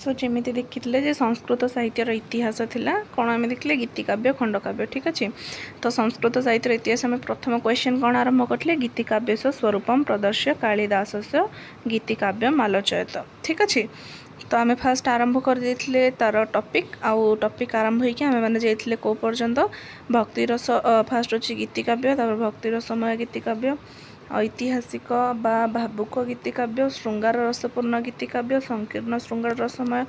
सो जमी देखी जे संस्कृत साहित्यर इतिहास थिला कौन आम देखिले गीतिकाव्य खंडकाव्य ठीक अच्छे। तो संस्कृत साहित्य इतिहास आम प्रथम क्वेश्चन कौन आरंभ करते गीतिकाव्य स्वरूपम प्रदर्श्य कालिदास गीतिकाव्य मालचयत ठीक अच्छे। तो आम फास्ट आरंभ कर देथिले तार टॉपिक आउ टॉपिक आरंभ होइके आमे माने जाइथिले को पर्यंत भक्ति रस फास्ट अच्छी गीतिकाव्य तापर भक्ति रसमय गीतिकाव्य ऐतिहासिक बा भावुक गीतिकाव्य श्रृंगार रसपूर्ण गीतिकाव्य संकीर्ण श्रृंगार रसमय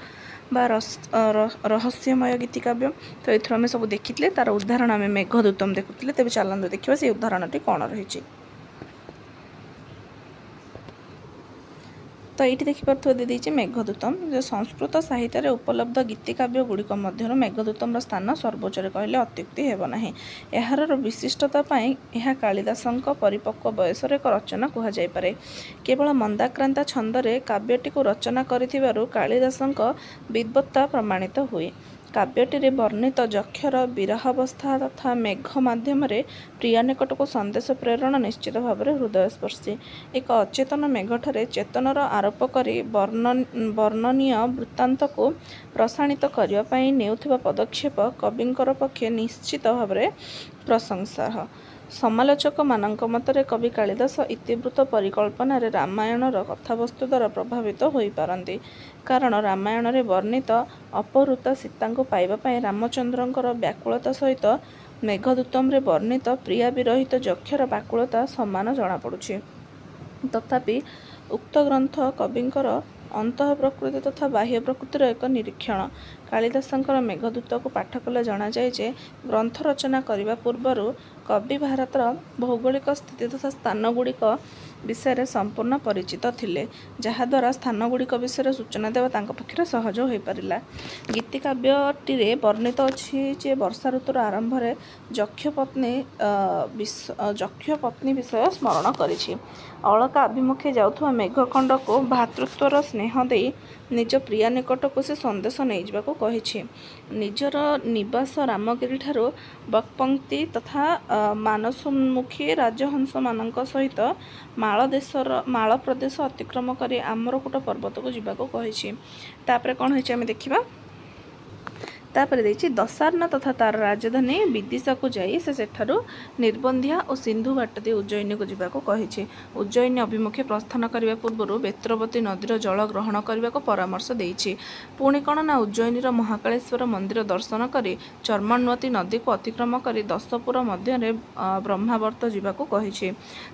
बा रहस्यमय गीतिकाव्य। तो एथर आम सब देखी तार उदाहरण आम मेघदूतम देखुले तेज चलते देखा से उदाहरणटी कौन रही। तो ये देखिपे दीदी मेघदूतम जो संस्कृत साहित्य उपलब्ध गीतिकाव्य गुड़िक मध्य मेघदूतम स्थान सर्वोच्च कहले अत्युक्ति हेबना। यार विशिष्टता यह कालिदास परिपक्व बयस एक रचना कहुपे। केवल मंदाक्रांता छंदरे काव्यटी को रचना करिथिबारु कालिदास विद्वत्ता प्रमाणित हुए। काव्यटी वर्णित जक्षर विरहावस्था तथा मेघ मध्यम प्रिया निकट को संदेश प्रेरण निश्चित भाव में हृदयस्पर्शी। एक अचेतन मेघठारे चेतनर आरोप करी वर्णनीय वृत्तांत को प्रसाणित करने नेउथिबा पदक्षेप कविंकर पक्षे निश्चित भाव में प्रशंसा। समालोचक मानक मतरे कवि कालिदास इतिवृत्त परिकल्पना रामायणर कथावस्तु द्वारा प्रभावित हो पारती। कारण रामायण रे वर्णित अपहृता सीता को पाइबा रामचंद्रंकर व्याकुलता सहित मेघदूतम रे वर्णित प्रिया विरहित जक्षर व्याकुलता समान जनापड़ुछि। तथापि उक्त ग्रंथ कविंकर अंतः प्रकृति तथा बाह्य प्रकृतिर एक निरीक्षण। कालिदासंकर मेघदूत को पाठ कले जना जाए जे ग्रंथ रचना करने पूर्व कवि भारतर भौगोलिक स्थिति तथा स्थान गुड़िक विषय संपूर्ण परिचित थिले, जहाद्वारा स्थान गुड़िक विषय सूचना देवा तांको पक्षरे सहज हो पारिला। गीतिकाव्यटी वर्णित अच्छी जे वर्षा ऋतुर आरंभ में जक्ष पत्नी विषय स्मरण करिछि। अलका अभिमुखे जाउथुवा मेघखंड को भातृत्वर स्नेह दे निज प्रिया निकट को से संदेश नहीं जावाको कहिछि। निजर निवास रामगिरी ठारू बकपंक्ति तथा मानसोन्मुखी राजहंस मानक सहित माल प्रदेश अतिक्रम करी आमरकूट पर्वत को जावाको कहिछि। तापरे कोन होइछि आमे देखिबा। तापर देछि दशार्न तथा तार राजधानी विदिशा को जाई से सेठारु निर्बंधिया और सिंधु बाट दे उज्जयिनी को जावाको कहिछि। उज्जयिनी अभिमुखे प्रस्थान करने पूर्व बेत्रवती नदीर जल ग्रहण करने को परामर्श देछि। पुणी कौन ना उज्जयिनीर महाकालेश्वर मंदिर दर्शन करी चर्मान्वती नदी को अतिक्रम करी दशपुर मध्य ब्रह्मावर्त जावाको कहिछि।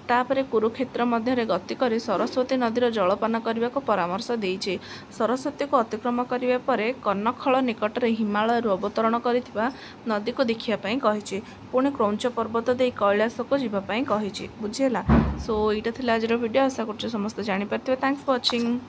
तापर कुरुक्षेत्र मध्य गति करी सरस्वती नदीर जलपान करने को परामर्श देछि। सरस्वती को अतिक्रम करने पर कनखल निकट हिमालय अवतरण करिथिबा नदी को देखिया कहिछि। पुणी क्रौंच पर्वत दे कैलाश को जीवाई कहिछि। बुझेला। सो यहाँ थिला आज वीडियो। आशा करछु समस्त जानि पारथिबे। Thanks for watching.